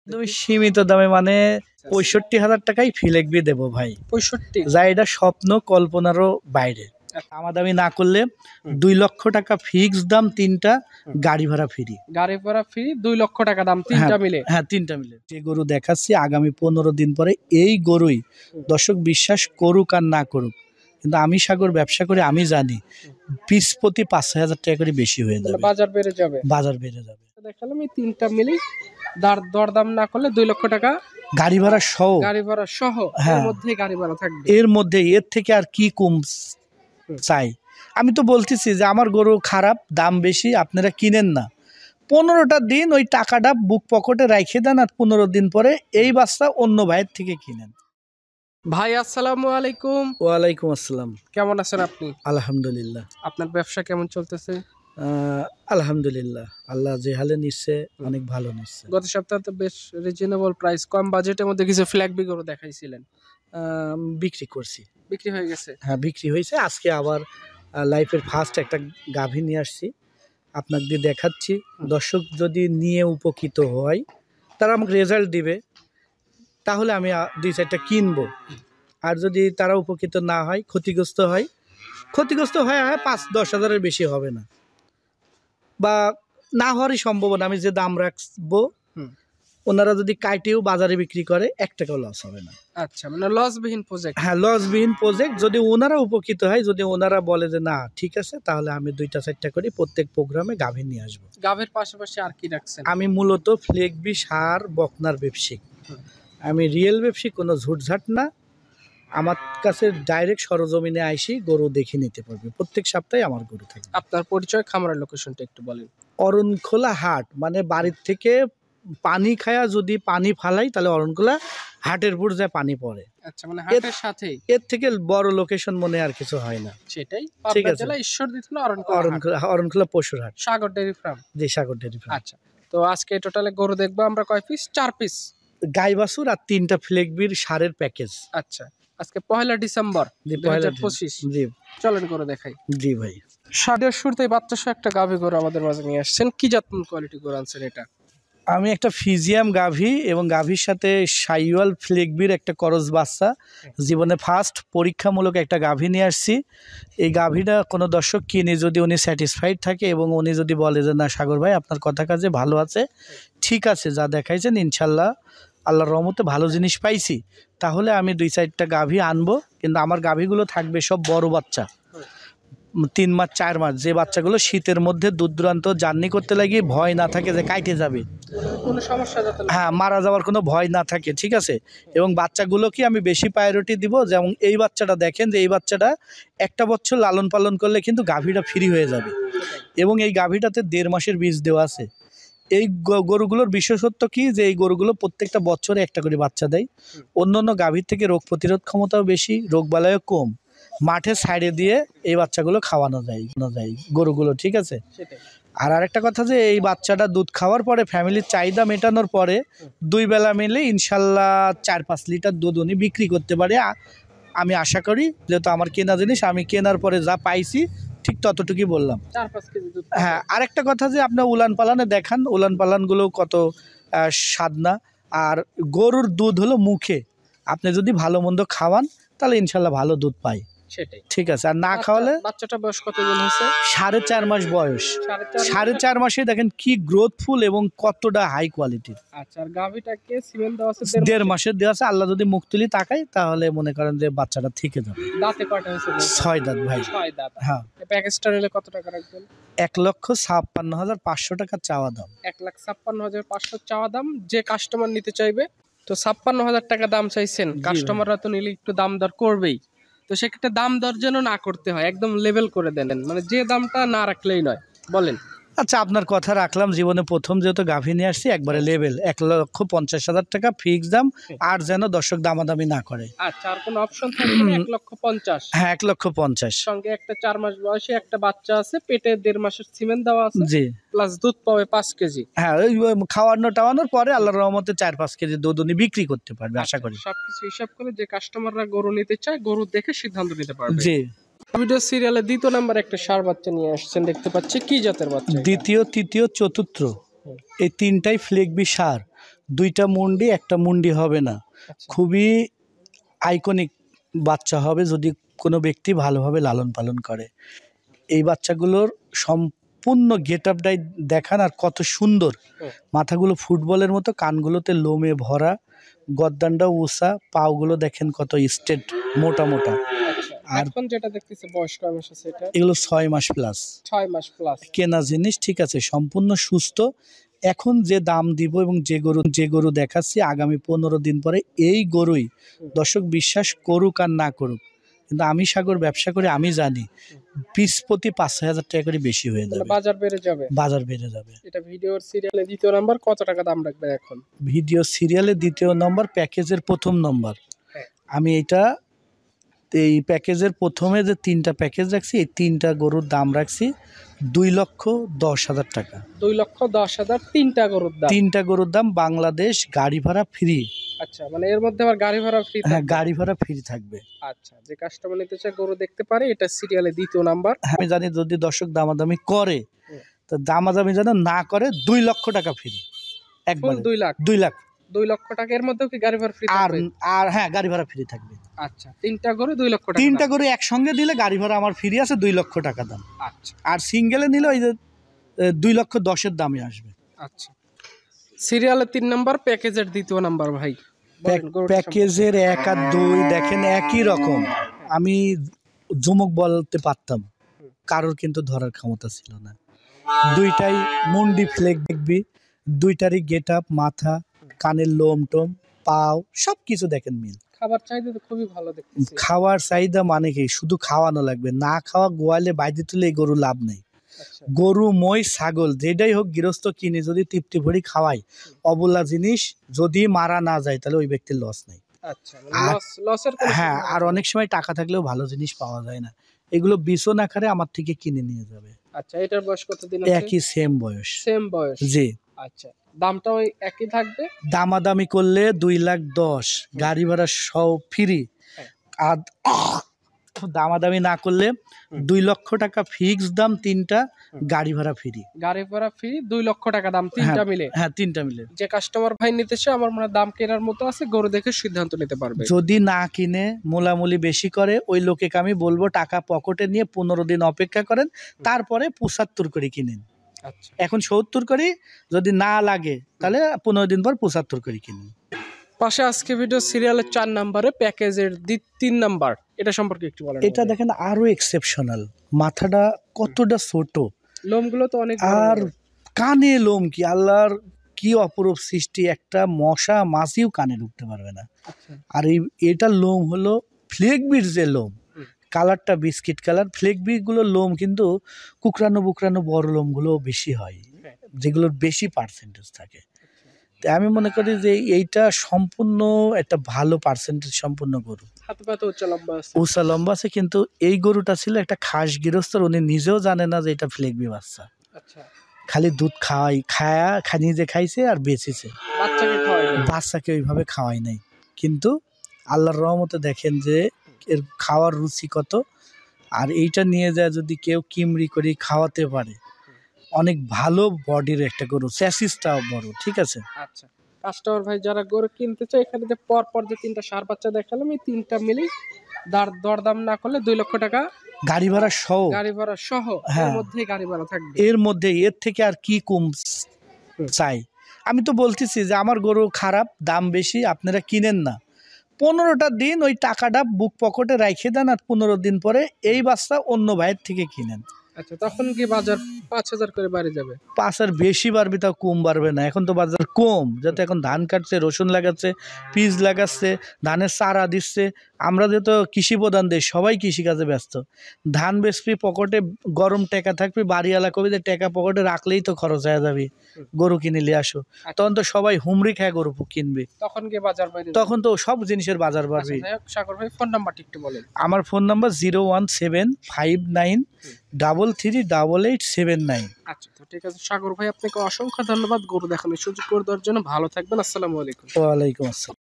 তুমি সীমিত দামে মানে ৬৫,০০০ টাকায় ফিলেকবি দেবো ভাই। ৬৫ যা এটা স্বপ্ন কল্পনারও বাইরে। দামাদামি না করলে ২ লক্ষ টাকা ফিক্স দাম, ৩টা গাড়ি ভাড়া ফ্রি। গাড়ি ভাড়া ফ্রি, ২ লক্ষ টাকা দাম, 3টা মিলে। হ্যাঁ 3টা মিলে। যে গরু দেখাচ্ছি আগামী 15 দিন পরে এই গরুই দর্শক বিশ্বাস করুক আর না করুক, কিন্তু আমি সাগর ব্যবসা করে আমি জানি পিস প্রতি ৫-৬ হাজার টাকা করে বেশি হয়ে যাবে, বাজার বেড়ে যাবে। দেখালাম এই 3টা মিলে দরদাম না করলে 2 লক্ষ টাকা গাড়ি ভাড়া সহ এর মধ্যে গাড়ি ভাড়া থাকবে। এর থেকে আর কি কম চাই? আমি তো বলতেছি যে আমার গরু খারাপ, দাম বেশি, আপনারা কিনেন না। 15টা দিন ওই টাকাটা বুক পকেটে রাখে দেন, আর 15 দিন পরে এই বাচ্চা অন্য ভাইয়ের থেকে কিনেন। ভাই আসসালামু আলাইকুম। ওয়ালাইকুম আসসালাম। কেমন আছেন আপনি? আলহামদুলিল্লাহ। আপনার ব্যবসা কেমন চলতেছে? আলহামদুলিল্লাহ, আল্লাহ যে হালে নিচ্ছে অনেক ভালো নিচ্ছে। গত সপ্তাহে তো বেশ রিজনেবল প্রাইস, কম বাজেটের মধ্যে কিছু ফ্ল্যাগবি গরু দেখাইছিলেন। বিক্রি করছি। বিক্রি হয়ে গেছে? হ্যাঁ বিক্রি হয়েছে। আজকে আবার লাইফের ফার্স্ট একটা গাভী নিয়ে আসছি, আপনাদের দেখাচ্ছি। দর্শক যদি নিয়ে উপকৃত হয়, তারা আমাকে রেজাল্ট দিবে, তাহলে আমি 2-4টা কিনবো। আর যদি তারা উপকৃত না হয়, ক্ষতিগ্রস্ত হয় 5-10 হাজারের বেশি হবে না, বা না হওয়ারই সম্ভাবনা। আমি যে দাম রাখবো ওনারা যদি কাইটেও বাজারে বিক্রি করে 1 টাকাও লস হবে না। আচ্ছা, মানে লসবিহীন প্রজেক্ট। হ্যাঁ লসবিহীন প্রজেক্ট। যদি ওনারা উপকৃত হয়, যদি ওনারা বলে যে না ঠিক আছে, তাহলে আমি 2-4টা করে প্রত্যেক প্রোগ্রামে গাভী নিয়ে আসবো। গাভীর পাশাপাশি আর কি রাখছেন? আমি মূলত ফ্লেগবি সার বকনার ব্যবসায়িক। আমি রিয়েল ব্যবসায়িক, কোনো ঝুটঝাট না। আমার কাছে ডাইরেক্ট সরজমিনে আইসি গরু দেখে নিতে পারবে। প্রত্যেক সপ্তাহে আমার গরু থাকে। আপনার পরিচয়, খামারের লোকেশনটা একটু বলেন। অরণখোলা হাট, মানে বাড়ির থেকে পানি খায়া যদি পানি ফালাই তাহলে অরণখোলা হাটের উপর যায় পানি পড়ে। আচ্ছা, মানে হাটের সাথেই। এর থেকে বড় লোকেশন মনে আর কিছু হয় না। সেটাই। ঠিক পাবনা আছে। জেলা ঈশ্বরদী থানা অরণখোলা পশুর হাট, সাগর ডেইরি ফার্ম। জি সাগর ডেইরি ফার্ম। আচ্ছা, তো আজকে টোটালে গরু দেখবো আমরা কয় পিস? 4 পিস গাই বাছুর আর 3টা ফ্লেগবির সারের প্যাকেজ। আচ্ছা, আজকে 1 ডিসেম্বর 2025। জি চলেন গরু দেখাই। জি ভাই। সাদের শুরুতেই বাচ্চা সহ একটা গাভী গরু আমাদের মাঝে নিয়ে আসছেন। কি জাতমান কোয়ালিটি গরু আনছেন এটা? আমি একটা ফিজিয়াম গাভী এবং গাভীর সাথে সাইওয়াল ফ্লেগবির একটা করজ বাচ্চা, জীবনে ফার্স্ট পরীক্ষামূলক একটা গাভী নিয়ে আসছি। এই গাভীটা কোনো দর্শক কিনে যদি উনি স্যাটিসফাইড থাকে এবং উনি যদি বলে যে না সাগর ভাই আপনার কথা কাজে ভালো আছে, ঠিক আছে, যা দেখাইছেন ইনশাল্লাহ আল্লাহর রহমতে ভালো জিনিস পাইছি, তাহলে আমি 2-4টা গাভী আনবো। কিন্তু আমার গাভীগুলো থাকবে সব বড় বাচ্চা, 3 মাস 4 মাস, যে বাচ্চাগুলো শীতের মধ্যে দূর দূরান্ত জার্নি করতে লাগে ভয় না থাকে যে কাইটে যাবে, কোনো সমস্যা যাতে না, হ্যাঁ মারা যাওয়ার কোনো ভয় না থাকে, ঠিক আছে। এবং বাচ্চাগুলোকে আমি বেশি প্রায়োরিটি দিব। যেমন এই বাচ্চাটা দেখেন, যে এই বাচ্চাটা 1 বছর লালন পালন করলে কিন্তু গাভীটা ফ্রি হয়ে যাবে, এবং এই গাভীটাতে 1.5 মাসের বীজ দেওয়া আছে। এই গরুগুলোর বিশেষত্ব কি, যে এই গরুগুলো প্রত্যেকটা বছরে একটা করে বাচ্চা দেয়। অন্য গাভীর থেকে রোগ প্রতিরোধ ক্ষমতাও বেশি, রোগবালাইও কম। মাঠে সাইডে দিয়ে এই বাচ্চাগুলো খাওয়ানো যায় গরুগুলো, ঠিক আছে। আর আরেকটা কথা, যে এই বাচ্চাটা দুধ খাওয়ার পরে ফ্যামিলির চাহিদা মেটানোর পরে 2 বেলা মিলে ইনশাল্লাহ 4-5 লিটার দুধ উনি বিক্রি করতে পারে। আমি আশা করি, যেহেতু আমার কেনা জিনিস, আমি কেনার পরে যা পাইছি ঠিক ততটুকুই বললাম। 4-5 কেজি দুধ। হ্যাঁ, আরেকটা কথা, যে আপনার উলান পালানে দেখান, উলান পালানগুলো কত স্বাদ না। আর গরুর দুধ হলো মুখে, আপনি যদি ভালো মন্দ খাওয়ান তাহলে ইনশাল্লাহ ভালো দুধ পাই, সেটাই, ঠিক আছে। আর না খাওয়ালে, বাচ্চাটা বয়স কতদিন হয়েছে? 4.5 মাস বয়স। 4.5 মাসে দেখেন কি গ্রোথফুল এবং কতটা হাই কোয়ালিটির। আচ্ছা, আর গাভীটাকে সিমেন্ট দেওয়া আছে 1.5 মাসের দেওয়া আছে। আল্লাহ যদি মুখ তুলি তাকাই তাহলে মনে করেন যে বাচ্চাটা থেকে যাবে। দাঁতে কয়টা হয়েছে? 6 দাঁত ভাই। 6 দাঁত। হ্যাঁ। এই প্যাকেজটা নিলে কত টাকা রাখবেন? 1,56,500 টাকা চাওয়া দাম। 1,56,500 চাওয়া দাম। যে কাস্টমার নিতে চাইবে, তো 56,000 টাকা দাম চাইছেন, কাস্টমাররা তো নিলে একটু দাম দর করবেই। তো সেক্ষেত্রে দাম দর যেন না করতে হয়, একদম লেভেল করে দেন, মানে যে দামটা না রাখলেই নয়। বলেন। আচ্ছা, আপনার কথা রাখলাম। জীবনে প্রথম যেহেতু গাভী নিয়ে আসছি, একবারে লেভেল 1,50,000 টাকা ফিক্স দাম, আর যেন দর্শক দামাদামি না করে। আচ্ছা, আর কোনো অপশন থাকবে না? 1,50,000। হ্যাঁ, 1,50,000 সঙ্গে একটা 4 মাস বয়সী একটা বাচ্চা আছে, পেটে 1.5 মাসের সিমেন্ট দেওয়া আছে, জি, প্লাস দুধ পাবে 5 কেজি। হ্যাঁ, ওই খাওয়ানোর পরে আল্লাহর রহমতে 4-5 কেজি দুধ উনি বিক্রি করতে পারবে আশা করি। সবকিছু হিসাব করে যে কাস্টমাররা গরু নিতে চায়, গরু দেখে সিদ্ধান্ত নিতে পারবে। জি। ভিডিও সিরিয়ালে 2 নম্বরে একটা ষাঁড় বাচ্চা নিয়ে আসছেন, দেখতে পাচ্ছি। কি জাতের বাচ্চা? 2য়, 3য়, 4র্থ, এই 3টাই ফ্লেগবি ষাঁড়। দুইটা মুন্ডি একটা মুন্ডি হবে না, আচ্ছা খুবই আইকনিক বাচ্চা হবে যদি কোনো ব্যক্তি ভালোভাবে লালন পালন করে। এই বাচ্চাগুলোর সম্পূর্ণ গেট আপটাই দেখান, আর কত সুন্দর হুম। মাথাগুলো ফুটবলের মতো, কানগুলোতে লোমে ভরা, গদ্দানটা উষা, পাগুলো দেখেন কত স্ট্রেট মোটা মোটা। আচ্ছা আর এখন যেটা দেখতেছি বয়স কয় মাস আছে এটা? এগুলো 6 মাস প্লাস 6 মাস প্লাস। কেনা জিনিস, ঠিক আছে, সম্পূর্ণ সুস্থ। এখন যে দাম দিব এবং যে গরু দেখাচ্ছি আগামী 15 দিন পরে এই গরুই দর্শক বিশ্বাস করুক আর না করুক, কিন্তু আমি সাগর ব্যবসা করে আমি জানি পিস প্রতি 5,000 টাকা করে বেশি হয়ে তাহলে যাবে, বাজার বেড়ে যাবে। বাজার বেড়ে যাবে। এটা ভিডিওর সিরিয়ালে দ্বিতীয় নাম্বার, কত টাকা দাম রাখবেন এখন? ভিডিও সিরিয়ালে দ্বিতীয় নম্বর, প্যাকেজের প্রথম নম্বর। হ্যাঁ। আমি এই প্যাকেজের প্রথমে যে 3টা প্যাকেজ রাখছি, এই 3টা গরুর দাম রাখছি 2,10,000 টাকা। 2,10,000 তিনটা গরুর দাম। 3টা গরুর দাম বাংলাদেশ, গাড়ি ভাড়া ফ্রি। আচ্ছা মানে এর মধ্যে আবার গাড়ি ভাড়া ফ্রি? হ্যাঁ, গাড়ি ভাড়া ফ্রি থাকবে। আচ্ছা, যে কাস্টমার নিতে চায় গরু দেখতে পারে, এটা সিরিয়ালে দ্বিতীয় নাম্বার। আমি জানি যদি দর্শক দামাদামি করে, হুম। তো দামাদামি যেন না করে 2 লক্ষ টাকা ফ্রি একবার। 2 লাখ? 2 লাখ 2 লক্ষ টাকা। এর মধ্যেও কি গাড়ি ভাড়া ফ্রি আর থাকবে? আর হ্যাঁ, গাড়ি ভাড়া ফ্রি থাকবে। আচ্ছা, তিনটা গরু 2 লক্ষ টাকা। 3টা গরু একসঙ্গে দিলে গাড়ি ভাড়া আমার ফ্রি আছে 2 লক্ষ টাকা দাম। আচ্ছা আর সিঙ্গেলে নিলে ওই যে 2,10,000 দামে আসবে। আচ্ছা, সিরিয়ালে 3 নাম্বার, প্যাকেজের দ্বিতীয় নাম্বার ভাই। বলেন গরুটা প্যাকেজের 1 আর 2 দেখেন একই রকম। আমি জমক বলতে পারতাম, কারোর কিন্তু ধরার ক্ষমতা ছিল না। দুইটাই মুন্ডি ফ্লেক দেখবি, দুইটারই গেট আপ, মাথা, কানের লোম টোম, পাও সব কিছু দেখেন মিল। খাবার চাহিদা তো খুবই ভালো দেখতেছি। খাওয়ার চাহিদা মানে কি, শুধু খাওয়ানো লাগবে, না খাওয়া গোয়ালে বাইরে তুলে এই গরু লাভ নেই। আচ্ছা গরু, মই, ছাগল যেটাই হোক গৃহস্থ কিনে যদি তৃপ্তি ভরি খাওয়াই, অবলা জিনিস যদি মারা না যায় তাহলে ওই ব্যক্তির লস নেই। আচ্ছা, মানে লসের কোনো হ্যাঁ, সম্ভাবনা আর নেই। অনেক সময় টাকা থাকলেও ভালো জিনিস পাওয়া যায় না, এগুলো বিছন আকারে আমার থেকে কিনে নিয়ে যাবে। আচ্ছা, এটার বয়স কতদিন আছে? একই সেম বয়স। সেম বয়স? জি। আচ্ছা, দামটা ওই একই থাকবে? দামাদামি করলে 2,10,000, গাড়ি ভাড়া সব ফ্রি। হ্যাঁ। আর দামাদামি না করলে 2 লক্ষ টাকা ফিক্স দাম, 3টা গাড়ি ভাড়া ফ্রি। গাড়ি ভাড়া ফ্রি, 2 লক্ষ টাকা দাম, তিনটা মিলে? হ্যাঁ, 3টা মিলে। যে কাস্টমার ভাই নিতে চায়, আমার মনে হয় দাম কেনার মতো আছে, গরু দেখে সিদ্ধান্ত নিতে পারবে। যদি না কিনে মোলামুলি বেশি করে, ওই লোকে আমি বলবো টাকা পকেটে নিয়ে 15 দিন অপেক্ষা করেন, তারপরে 75 করে কিনেন। আচ্ছা, এখন 70 করি, যদি না লাগে তাহলে 15 দিন পর 75 করে কিনেন। পাশে আজকে ভিডিও সিরিয়ালের 4 নাম্বারে, প্যাকেজের 3 নাম্বার, এটা সম্পর্কে একটু বলেন। এটা দেখেন আরো এক্সেপশনাল, মাথাটা কতটা ছোট, লোমগুলো তো অনেক বড় আর বড়। কানে লোম কি, আল্লাহর কি অপরূপ সৃষ্টি, একটা মশা মাছিও কানে ঢুকতে পারবে না। আচ্ছা আর এটার লোম হলো ফ্লেকবির যে লোম, কালারটা বিস্কিট কালার। ফ্লেকবির গুলো লোম কিন্তু কুকরানো বুকরানো বড় লোমগুলো বেশি হয়, যেগুলোর বেশি পার্সেন্টেজ থাকে। তাই আমি মনে করি যে এইটা সম্পূর্ণ একটা ভালো পার্সেন্টেজ সম্পূর্ণ গরু। হাতে পাতে উচ্চ লম্বা আছে। উষা লম্বা আছে, কিন্তু এই গরুটা ছিল একটা খাস গৃহস্থর, উনি নিজেও জানে না যে এটা ফ্লেকবি বাচ্চা। আচ্ছা, খালি দুধ নিজে খাইছে আর বেচেছে, বাচ্চাকে খাওয়াই? বাচ্চাকে ওইভাবে খাওয়াই নাই। কিন্তু আল্লাহর রহমতে দেখেন যে এর খাওয়ার রুচি কত। আর এইটা নিয়ে যায় যদি কেউ কিমরি করে খাওয়াতে পারে, অনেক ভালো বডির একটা গরু, চ্যাসিসটাও বড়, ঠিক আছে। আচ্ছা, কাস্টমার ভাই যারা গরু কিনতে চায়, এখানে যে পর যে 3টা সার বাচ্চা দেখালাম, এই 3টা মিলেই দরদাম না করলে 2 লক্ষ টাকা গাড়ি ভাড়া সহ, গাড়ি ভাড়া সহ। হ্যাঁ। এর মধ্যেই গাড়ি ভাড়া থাকবে। এর মধ্যে এর থেকে আর কি কম চাই। আমি তো বলতেছি যে আমার গরু খারাপ, দাম বেশি, আপনারা কিনেন না। 15টা দিন ওই টাকাটা বুক পকেটে রাখে দেন, আর 15 দিন পরে এই বাচ্চা অন্য ভাইয়ের থেকে কিনেন। আচ্ছা, তখন কি বাজার 5,000 করে বাড়ে যাবে? 5 আর বেশি বাড়বে, তাও কম বাড়বে না। এখন তো বাজার কম, যাতে এখন ধান কাটছে, রসুন লাগাচ্ছে, পিস লাগাচ্ছে, ধানের চারা দিচ্ছে। আমরা যেহেতু কৃষি প্রধান দেশ, সবাই কৃষিকাজে ব্যস্ত। ধান বেচবি, পকেটে গরম টাকা থাকবে, বাড়িওয়ালা কবি যে টাকা পকেটে রাখলেই তো খরচ হয়ে যাবে, গরু কিনে নিয়ে আসো। তখন তো সবাই হুমড়ি খায় গরু কিনবে, তখন কি বাজার বাড়ে? তখন তো সব জিনিসের বাজার বাড়বে। সাগর ভাই ফোন নাম্বারটা একটু বলেন। আমার ফোন নাম্বার 0175933887879। আচ্ছা, তো ঠিক আছে সাগর ভাই, আপনাকে অসংখ্য ধন্যবাদ গরু দেখানোর সুযোগ করে দেওয়ার জন্য। ভালো থাকবেন, আসসালামু আলাইকুম। ওয়ালাইকুম আসসালাম।